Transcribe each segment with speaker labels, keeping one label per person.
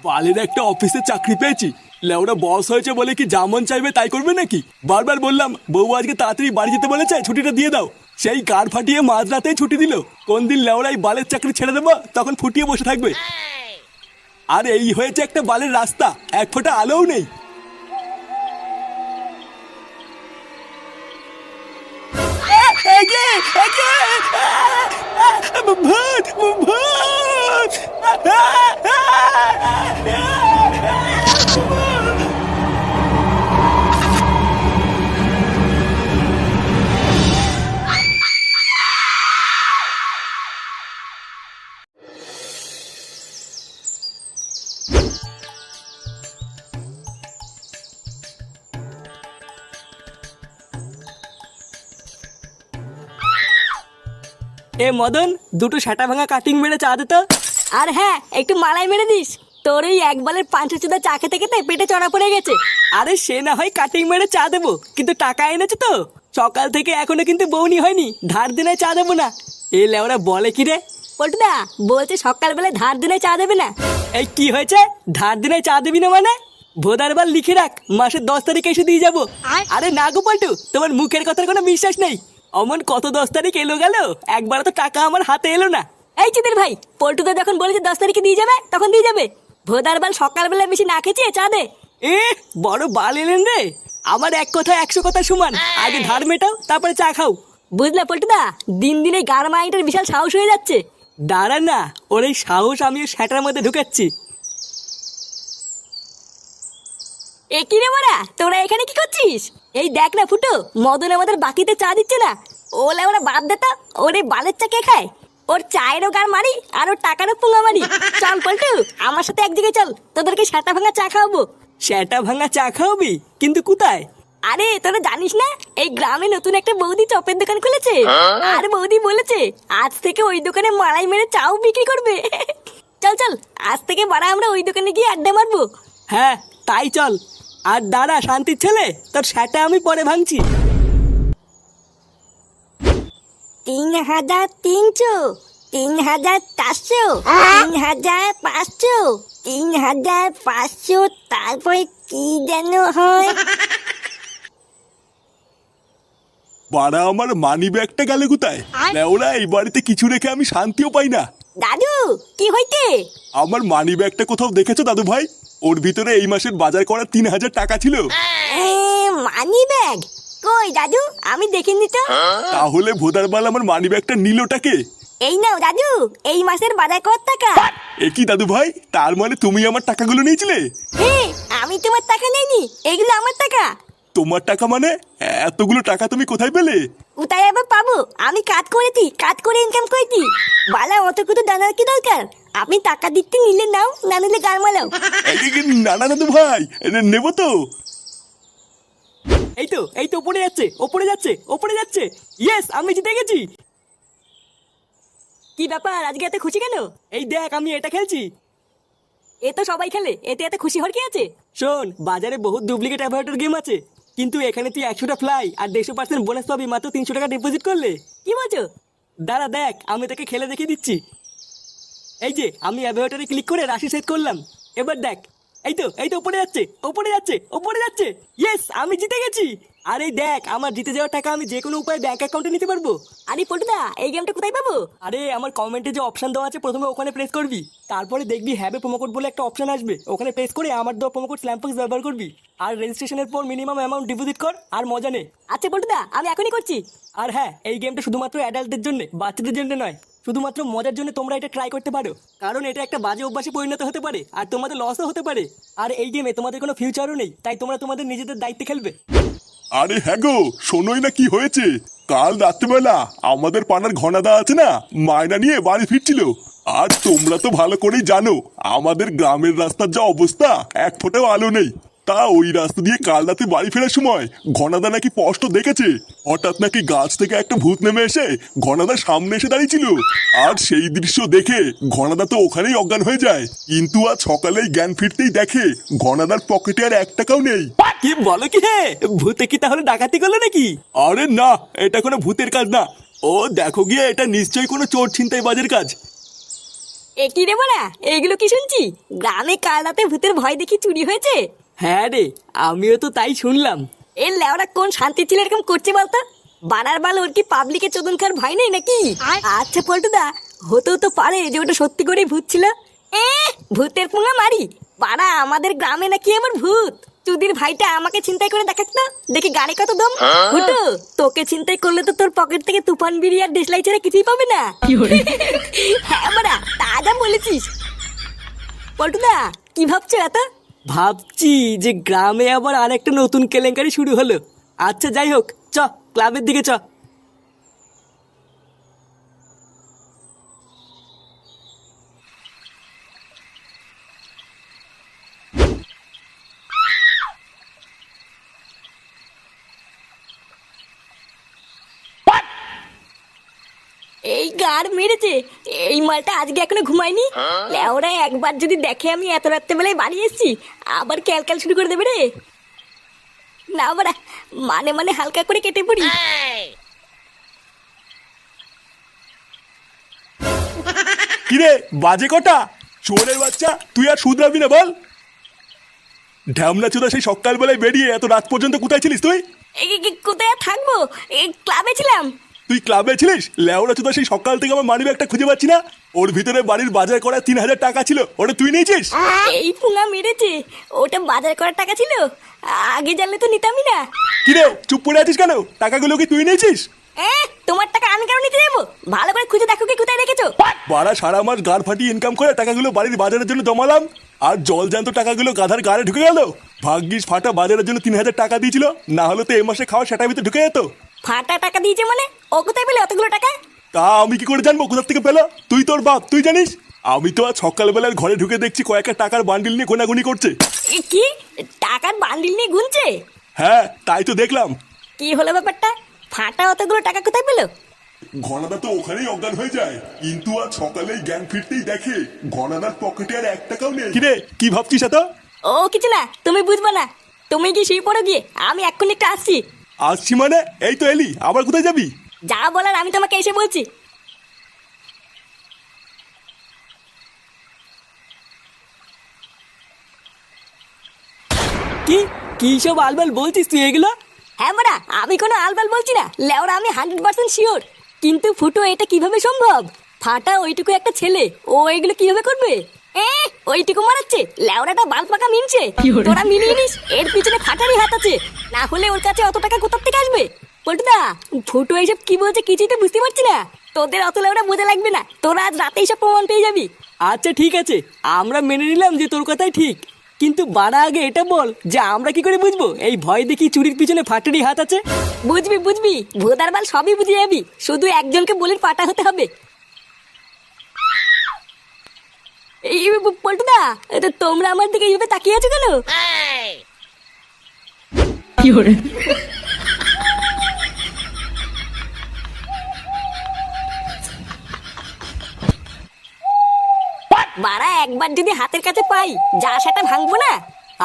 Speaker 1: বালের একটা অফিসে চাকরি পেয়েছি। লেওরা বস হয়েছে বলে কি যেমন চাইবে তাই করবে নাকি? বারবার বললাম বউ আজকে তাড়াতাড়ি বাড়ি যেতে বলেছে, ছুটিটা দিয়ে দাও। সেই কার ফাটিয়ে মাঝরাতেই ছুটি দিল। কোন দিন লেওরাই বালের চাকরি ছেড়ে দেবো তখন ফুটিয়ে বসে থাকবে। আর এই হয়েছে একটা বালের রাস্তা, এক ফোঁটা আলোও নেই। ভূত ভূত!
Speaker 2: এ মদন, দুটো সাটা ভাঙা কাটিং মেরে চা দে তো।
Speaker 3: আর হ্যাঁ, একটু মালাই মেরে দিস। তোর এই একবারের পাঁচশো চুদা চা খেতে খেতে পেটে চড়া পড়ে গেছে।
Speaker 2: আরে সে না হয় কাটিং মেরে চা দেবো, কিন্তু টাকা এনেছে তো? সকাল থেকে এখনো কিন্তু বউনি হয়নি, ধার দিনে চা দেবো না। এ লেওরা বলে কি রে?
Speaker 3: পল্টুদা বলছে সকালবেলায় ধার দিনে চা দেবে না।
Speaker 2: এই কি হয়েছে? ধার দিনে চা দিবি না মানে? ভোদার বার লিখে রাখ, মাসের 10 তারিখে এসে দিয়ে যাবো। আরে না গো পল্টু, তোমার মুখের কথার কোনো বিশ্বাস নেই। অমন কত 10 তারিখ এলো গেল, একবার তো টাকা আমার হাতে এলো না।
Speaker 3: এই চিদের ভাই, পল্টুদা যখন বলেছে 10 তারিখে দিয়ে যাবে তখন দিয়ে যাবে। ভোদার বাল সকালবেলা বেশি না খেয়েছে চা দে।
Speaker 2: এ বড় বাল এলেন রে। আমার এক কথা 100 কথা সমান। আগে ধার মেটাও, তারপরে চা খাও।
Speaker 3: বুঝলা পল্টুদা, দিন দিন এই গার মাইন্ডের বিশাল সাহস হয়ে যাচ্ছে।
Speaker 2: দাঁড়া না, ওর এই সাহস আমি সেটার মধ্যে ঢুকাচ্ছি।
Speaker 3: এ কি রে মারা, তোরা এখানে কি করছিস? এই দেখ না ফুটো, মদন আমাদের বাকিতে চা দিচ্ছে না। ওলে ওরা বাদ দে তো, ওর এই বালের চা কে খায়? ওর চায়েরও গার মারি আর ওর টাকারও পুঙ্গা মারি। চল পল্টু, আমার সাথে এক জায়গায় চল, তোদেরকে সাটা ভাঙা চা খাওয়াবো।
Speaker 2: সেটা ভাঙা চা খাওয়াবি? কিন্তু কোথায়?
Speaker 3: আরে তোরা জানিস না, এই গ্রামে নতুন একটা বৌদি চপের দোকান খুলেছে। আর বৌদি বলেছে আজ থেকে ওই দোকানে মালাই মেরে চাও বিক্রি করবে। চল চল, আজ থেকে বাড়া আমরা ওই দোকানে গিয়ে আড্ডা মারবো।
Speaker 2: হ্যাঁ তাই চল। আর দাঁড়া শান্তির ছেলে, তোর সেটা আমি পরে ভাঙছি।
Speaker 3: 3,300, 3,400, 3,500, 3,500, তারপরে কি যেন হয়।
Speaker 1: বাড়া আমার মানি ব্যাগটা গেল কোথায়? লেওরা এই বাড়িতে কিছু রেখে আমি শান্তিও পাই না।
Speaker 3: দাদু কি হইতে?
Speaker 1: আমার মানি ব্যাগটা কোথাও দেখেছো দাদু ভাই? ওর ভিতরে এই মাসের বাজার করা 3,000 টাকা ছিল।
Speaker 3: মানি ব্যাগ কই দাদু? আমি দেখিনি তো।
Speaker 1: তাহলে ভোদার বাল আমার মানি ব্যাগটা নিলটাকে?
Speaker 3: এই নাও দাদু, এই মাসের বাজার কত টাকা।
Speaker 1: এ কি দাদু ভাই, তার মানে তুমি আমার টাকাগুলো নিয়েছিলে?
Speaker 3: হ্যাঁ, আমি তোমার টাকা নেইনি, এগুলো আমার টাকা।
Speaker 1: তোমার টাকা মানে? এতগুলো টাকা তুমি কোথায় পেলে?
Speaker 3: কোথায় আবার পাবো? আমি কাজ করেছি, কাজ করে ইনকাম করেছি। বালা অত কিছু জানার কি দরকার? আপনি টাকা দিতে নিলে নাও, না নিলে গাল মালাও।
Speaker 1: না না দাদু ভাই, নেবো তো।
Speaker 2: এই তো এই তো ওপরে যাচ্ছে, ওপরে যাচ্ছে, ওপরে যাচ্ছে। ইয়েস, আমি জিতে গেছি।
Speaker 3: কি ব্যাপার, আজকে এত খুশি কেন?
Speaker 2: এই দেখ আমি এটা খেলছি।
Speaker 3: এ তো সবাই খেলে, এতে এত খুশি হওয়ার কি আছে?
Speaker 2: শোন, বাজারে বহুত ডুপ্লিকেট অ্যাভারেটর গেম আছে, কিন্তু এখানে তুই 100টা ফ্লাই আর 150% বোনাস পাবি মাত্র 300 টাকা ডিপোজিট করলে।
Speaker 3: কি বলছো?
Speaker 2: দাঁড়া দেখ, আমি তোকে খেলে দেখিয়ে দিচ্ছি। এই যে আমি অ্যাভারেটরে ক্লিক করে রাশি সেট করলাম। এবার দেখ, এই তো উপরে যাচ্ছে, উপরে যাচ্ছে, উপরে যাচ্ছে। ইয়েস, আমি জিতে গেছি। আর এই দেখ, আমার জিতে যাওয়ার টাকা আমি যে কোনো উপায়ে ব্যাংক অ্যাকাউন্টে নিতে পারবো।
Speaker 3: আরে পল্টুদা, এই গেমটা কোথায় পাবো?
Speaker 2: আরে আমার কমেন্টে যে অপশন দেওয়া আছে, প্রথমে ওখানে প্রেস করবি। তারপরে দেখবি হ্যাবে প্রোমোকোড বলে একটা অপশন আসবে, ওখানে প্রেস করে আমার দেওয়া প্রোমোকোড স্ল্যামপক্স ব্যবহার করবি। আর রেজিস্ট্রেশনের পর মিনিমাম অ্যামাউন্ট ডিপোজিট কর আর মজা নে।
Speaker 3: আচ্ছা পল্টুদা, আমি এখনই করছি।
Speaker 2: আর হ্যাঁ, এই গেমটা শুধুমাত্র অ্যাডাল্টদের জন্য, বাচ্চাদের জন্য নয়। শুধুমাত্র মজার জন্য তোমরা এটা ট্রাই করতে পারো, কারণ এটা একটা বাজে অভ্যাসে পরিণত হতে পারে আর তোমাদের লসও হতে পারে। আর এই গেমে তোমাদের কোনো ফিউচারও নেই, তাই তোমরা তোমাদের নিজেদের দায়িত্বে খেলবে।
Speaker 1: আরে হ্যাঁ গো, শোনোই না কি হয়েছে? কাল রাত্রিবেলা আমাদের পাড়ার ঘনাদা আছে না, মায়না নিয়ে বাড়ি ফিরছিল। আর তোমরা তো ভালো করেই জানো আমাদের গ্রামের রাস্তার যা অবস্থা, এক ফোঁটাও আলো নেই। তা ওই রাস্তা দিয়ে কাল রাতে বাড়ি ফেরার সময় ঘনাদা নাকি স্পষ্ট দেখেছে হঠাৎ নাকি গাছ থেকে একটা ভূত নেমে এসে ঘনাদার সামনে এসে দাঁড়িয়েছিল। আর সেই দৃশ্য দেখে ঘনাদা তো ওখানেই অজ্ঞান হয়ে যায়। কিন্তু আজ সকালেই জ্ঞান ফিরতেই দেখে ঘনাদার পকেটে আর 1 টাকাও নেই।
Speaker 2: কি বলো কি? হে, ভূতে কি তাহলে ডাকাতি করলো নাকি?
Speaker 1: আরে না, এটা কোনো ভূতের কাজ না। ও দেখো গিয়ে, এটা নিশ্চয়ই কোনো চোর ছিনতাইবাজের কাজ।
Speaker 3: এ কি রে বড়া, এগুলো কি শুনছি? গ্রামে কাল রাতে ভূতের ভয় দেখি চুরি হয়েছে?
Speaker 2: হ্যাঁ রে, আমিও তো তাই শুনলাম।
Speaker 3: এর লেওরা কোন শান্তি ছিল এরকম করছে বলতো? বানার বাল ওর কি পাবলিকে চোদন খাওয়ার ভয় নেই নাকি? আচ্ছা পল্টুদা, হতেও তো পারে যে ওটা সত্যি করেই ভূত ছিল। ভূতের পুঙ্গা মারি বাড়া, আমাদের গ্রামে নাকি আমার ভূত? চুদির ভাইটা আমাকে চিন্তাই করে দেখাক তো দেখি গাড়ি কত দম। হুটু, তোকে চিন্তাই করলে তো তোর পকেট থেকে তুফান বিড়ি আর দেশলাই ছাড়া কিছুই পাবে না। হ্যাঁ বাড়া, তা যা বলেছিস। পল্টুদা, কি ভাবছো এত?
Speaker 2: ভাবছি যে গ্রামে আবার আরেকটা নতুন কেলেঙ্কারি শুরু হলো। আচ্ছা যাই হোক, চ ক্লাবের দিকে চ।
Speaker 3: এই গাড় মেরেছে, এই মালটা আজকে এখনো ঘুমায়নি। লেওরা একবার যদি দেখে আমি এত রাত্রেবেলায় বাড়ি এসেছি, আবার ক্যালক্যাল শুরু করে দেবে রে। না বাড়া, মানে মানে হালকা করে কেটে পড়ি।
Speaker 1: কিরে বাজে কটা? চোরের বাচ্চা, তুই আর শুধরাবি না বল? ঢ্যামনা চোদা সেই সকালবেলায় বেরিয়ে এত রাত পর্যন্ত কোথায় ছিলিস তুই?
Speaker 3: কোথায় আর থাকবো, এই ক্লাবে ছিলাম।
Speaker 1: তুই ক্লাবে ছিলিস? লেওড়া চোদা সেই সকাল থেকে আমার মানি ব্যাগটা খুঁজে পাচ্ছি না। ওর ভিতরে বাড়ির বাজার করা 3,000 টাকা ছিল, ওটা তুই নিয়েছিস?
Speaker 3: এই পুঙ্গা মেরেছে, ওটা বাজার করার টাকা ছিল। আগে জানলে তো নিতামই না।
Speaker 1: কিরে চুপ করে আছিস কেন? টাকাগুলো কি তুই নিয়েছিস?
Speaker 3: তোমার টাকা আমি কেন নিতে যাবো? ভালো করে খুঁজে দেখো কি কোথায় রেখেছো।
Speaker 1: বাড়া সারা মাস গাড় ফাটিয়ে ইনকাম করে টাকাগুলো বাড়ির বাজারের জন্য জমালাম, আর জল জ্যান্ত টাকাগুলো গাধার গাড়ে ঢুকে গেল। ভাগ্যিস ফাটা বাজারের জন্য 3,000 টাকা দিয়েছিল, না হলে তো এই মাসে খাওয়া সেটার ভিতরে ঢুকে যেত।
Speaker 3: ফাটা টাকা দিয়েছে মানে? ও কোথায় পেলে অতগুলো টাকা?
Speaker 1: তা আমি কি করে জানবো কোথা থেকে পেলো? তুই তোর বাপ, তুই জানিস? আমি তো আজ সকালবেলার ঘরে ঢুকে দেখছি কয়েকটা টাকার বান্ডিল নিয়ে গোনাগুনি করছে।
Speaker 3: কি টাকার বান্ডিল নিয়ে গুনছে?
Speaker 1: হ্যাঁ তাই তো দেখলাম।
Speaker 3: কি হলো ব্যাপারটা? ফাটা অতগুলো টাকা কোথায় পেলো?
Speaker 1: ঘনাদা তো ওখানেই অজ্ঞান হয়ে যায়, কিন্তু আজ সকালেই জ্ঞান ফিরতেই দেখে ঘনাদার পকেটে আর 1 টাকাও নেই। কিরে কি ভাবছিস এত?
Speaker 3: ও কিছু না, তুমি বুঝবে না। তুমি কি শুয়ে পড়ো গিয়ে, আমি এক্ষুনি একটু আসছি।
Speaker 1: আসছি মানে? এই তো এলি, আবার কোথায় যাবি?
Speaker 3: যা বলার আমি তোমাকে এসে বলছি।
Speaker 2: কি কি সব আলবাল বলছিস তুই এগুলো?
Speaker 3: হ্যাঁ বাড়া, আমি কোনো আলবাল বলছি না, লেওরা আমি 100% শিওর। কিন্তু ফুটো, এটা কিভাবে সম্ভব? ফাটা ওইটুকু একটা ছেলে, ও এগুলো কিভাবে করবে? ওইটুকু মারাচ্ছে, লেওরাটা বাল পাকা মিনছে। তোরা মিলিয়ে নিস, এর পিছনে ফাটারই হাত আছে, না হলে ওর কাছে অত টাকা কোথা থেকে আসবে? পল্টুদা, ফুটো এইসব কি বলছে কিছুই তো বুঝতে পারছি না। তোদের অত লেওরা বোঝা লাগবে না, তোরা আজ রাতে এইসব প্রমাণ পেয়ে যাবি।
Speaker 2: আচ্ছা ঠিক আছে, আমরা মেনে নিলাম যে তোর কথাই ঠিক, কিন্তু বাড়া আগে এটা বল যে আমরা কি করে বুঝবো এই ভয় দেখি চুরির পিছনে ফাটারই হাত আছে?
Speaker 3: বুঝবি বুঝবি, ভোদার বাল সবই বুঝে যাবি, শুধু একজনকে বলির পাটা হতে হবে। এই পল্টুদা, তো তোমরা আমার দিকে এইভাবে তাকিয়ে আছো কেন?
Speaker 4: কি হরে
Speaker 3: বাড়া একবার যদি হাতের কাছে পাই, যা সেটা ভাঙবো না।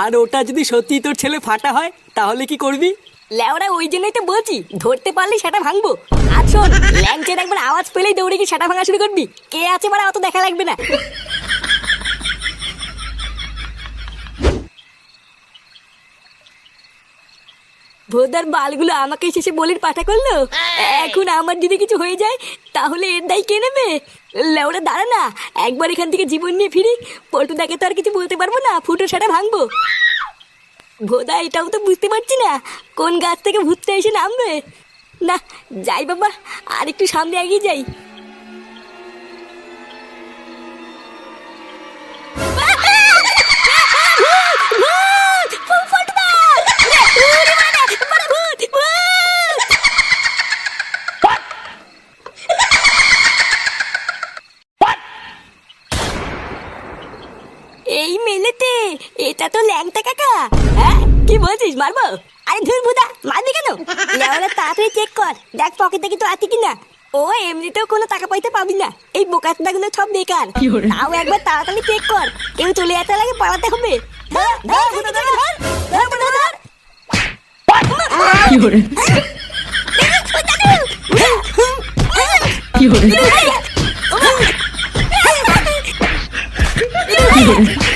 Speaker 2: আর ওটা যদি সত্যি তোর ছেলে ফাটা হয় তাহলে কি করবি?
Speaker 3: লেওরা ওই জন্যই তো বলছি, ধরতে পারলে সেটা ভাঙবো। আর শোন, ল্যাংচের একবার আওয়াজ পেলেই দৌড়ে গিয়ে সেটা ভাঙা শুরু করবি। কে আছে বাড়া অত দেখা লাগবে না। ভোদার বালগুলো আমাকে শেষে বলির পাঠা করলো। এখন আমার যদি কিছু হয়ে যায় তাহলে এর দায় কে নেবে? লেওরা দাঁড়া না, একবার এখান থেকে জীবন নিয়ে ফিরি। পল্টুদাকে তো আর কিছু বলতে পারবো না, ফুটো সেটা ভাঙবো। ভোদা এটাও তো বুঝতে পারছি না কোন গাছ থেকে ভূতটা এসে নামবে। না, যাই বাবা, আর একটু সামনে এগিয়ে যাই। এই মেলেতে এটা তো ল্যাংটা কাকা। হ্যাঁ কি বলছিস, মারবো? আরে ধুর ভুদা, মারবি কেন? লেওরা তাড়াতাড়ি চেক কর, দেখ পকেটে কিছু আছে কিনা। ও এমনিতেও কোনো টাকা পয়সা পাবি না, এই বোকাচোদাগুলো সব বেকার। তাও একবার তাড়াতাড়ি চেক কর, কেউ চলে যেতে লাগে পালাতে হবে। ধর, ধর, ভুদা, ধর, ধর, ধর, ভুদা, ধর।
Speaker 4: কি হরে কি হরে Fiore.